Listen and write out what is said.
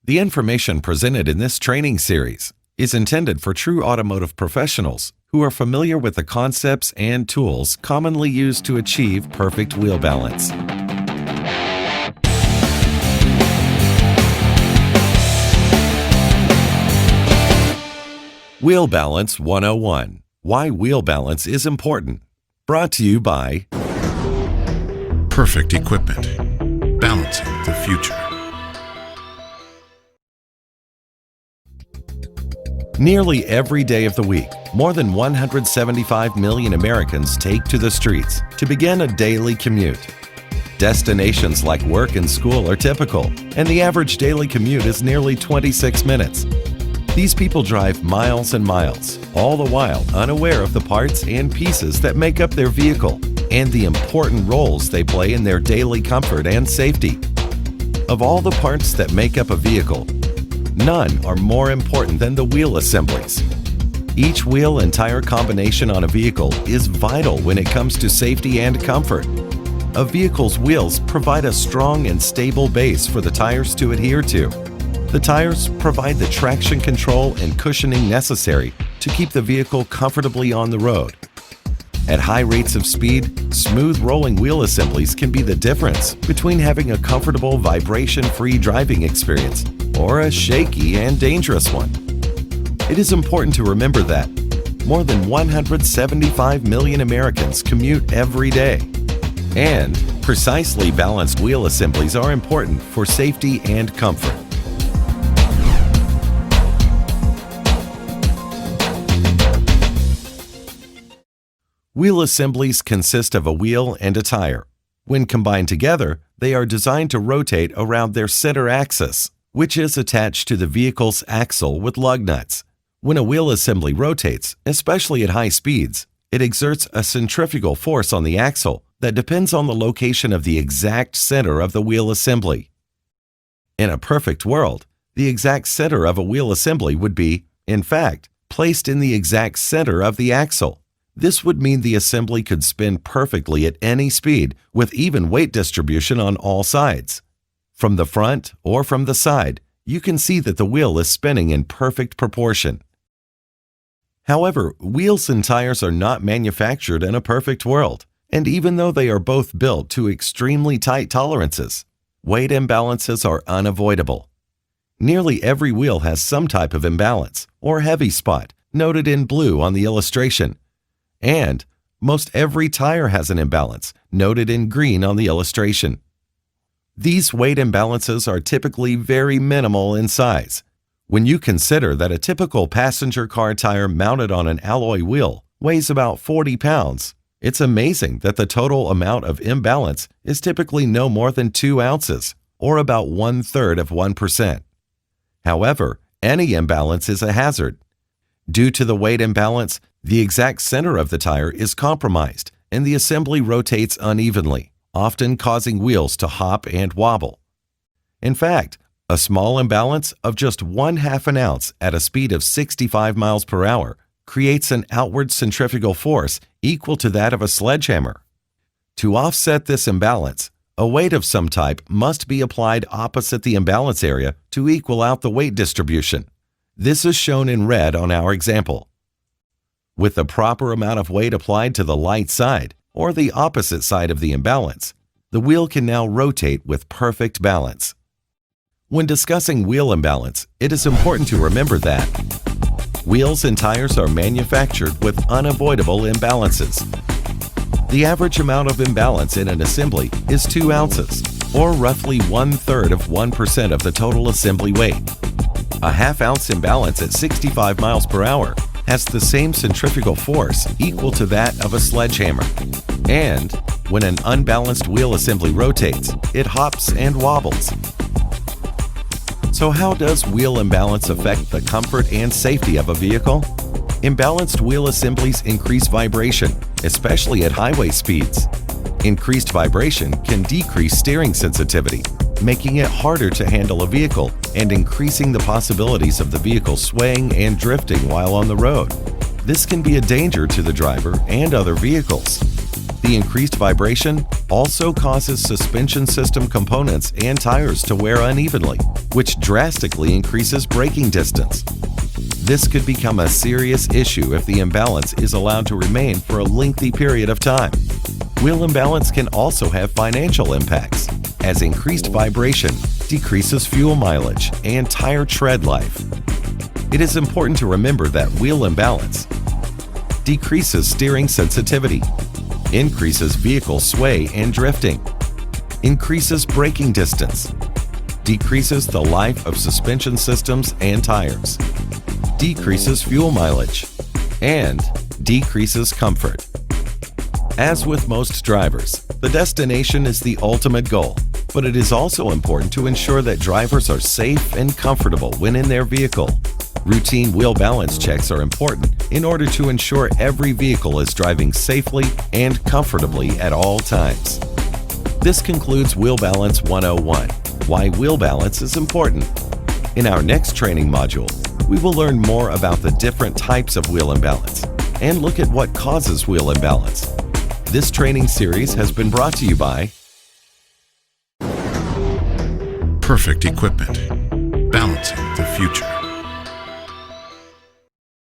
The information presented in this training series is intended for true automotive professionals who are familiar with the concepts and tools commonly used to achieve perfect wheel balance. Wheel Balance 101: Why Wheel Balance is Important. Brought to you by Perfect Equipment, balancing the future. Nearly every day of the week, more than 175 million Americans take to the streets to begin a daily commute. Destinations like work and school are typical, and the average daily commute is nearly 26 minutes. These people drive miles and miles, all the while unaware of the parts and pieces that make up their vehicle and the important roles they play in their daily comfort and safety. Of all the parts that make up a vehicle, none are more important than the wheel assemblies. Each wheel and tire combination on a vehicle is vital when it comes to safety and comfort. A vehicle's wheels provide a strong and stable base for the tires to adhere to. The tires provide the traction control and cushioning necessary to keep the vehicle comfortably on the road. At high rates of speed, smooth rolling wheel assemblies can be the difference between having a comfortable, vibration-free driving experience or a shaky and dangerous one. It is important to remember that more than 175 million Americans commute every day, and precisely balanced wheel assemblies are important for safety and comfort. Wheel assemblies consist of a wheel and a tire. When combined together, they are designed to rotate around their center axis, which is attached to the vehicle's axle with lug nuts. When a wheel assembly rotates, especially at high speeds, it exerts a centrifugal force on the axle that depends on the location of the exact center of the wheel assembly. In a perfect world, the exact center of a wheel assembly would be, in fact, placed in the exact center of the axle. This would mean the assembly could spin perfectly at any speed with even weight distribution on all sides. From the front or from the side, you can see that the wheel is spinning in perfect proportion. However, wheels and tires are not manufactured in a perfect world, and even though they are both built to extremely tight tolerances, weight imbalances are unavoidable. Nearly every wheel has some type of imbalance or heavy spot noted in blue on the illustration, and most every tire has an imbalance noted in green on the illustration. These weight imbalances are typically very minimal in size. When you consider that a typical passenger car tire mounted on an alloy wheel weighs about 40 pounds, it's amazing that the total amount of imbalance is typically no more than 2 ounces, or about 1/3 of 1%. However, any imbalance is a hazard. Due to the weight imbalance, the exact center of the tire is compromised and the assembly rotates unevenly, often causing wheels to hop and wobble. In fact, a small imbalance of just 1/2 ounce at a speed of 65 miles per hour creates an outward centrifugal force equal to that of a sledgehammer. To offset this imbalance, a weight of some type must be applied opposite the imbalance area to equal out the weight distribution. This is shown in red on our example. With the proper amount of weight applied to the light side, or the opposite side of the imbalance, the wheel can now rotate with perfect balance. When discussing wheel imbalance, it is important to remember that wheels and tires are manufactured with unavoidable imbalances. The average amount of imbalance in an assembly is 2 ounces, or roughly 1/3 of 1% of the total assembly weight. A 1/2 ounce imbalance at 65 miles per hour has the same centrifugal force equal to that of a sledgehammer. And when an unbalanced wheel assembly rotates, it hops and wobbles. So how does wheel imbalance affect the comfort and safety of a vehicle? Imbalanced wheel assemblies increase vibration, especially at highway speeds. Increased vibration can decrease steering sensitivity, making it harder to handle a vehicle and increasing the possibilities of the vehicle swaying and drifting while on the road. This can be a danger to the driver and other vehicles. The increased vibration also causes suspension system components and tires to wear unevenly, which drastically increases braking distance. This could become a serious issue if the imbalance is allowed to remain for a lengthy period of time. Wheel imbalance can also have financial impacts, as increased vibration decreases fuel mileage and tire tread life. It is important to remember that wheel imbalance decreases steering sensitivity, increases vehicle sway and drifting, increases braking distance, decreases the life of suspension systems and tires, decreases fuel mileage, and decreases comfort. As with most drivers, the destination is the ultimate goal, but it is also important to ensure that drivers are safe and comfortable when in their vehicle. Routine wheel balance checks are important in order to ensure every vehicle is driving safely and comfortably at all times. This concludes Wheel Balance 101, why wheel balance is important. In our next training module, we will learn more about the different types of wheel imbalance and look at what causes wheel imbalance. This training series has been brought to you by Perfect equipment. Balancing the future.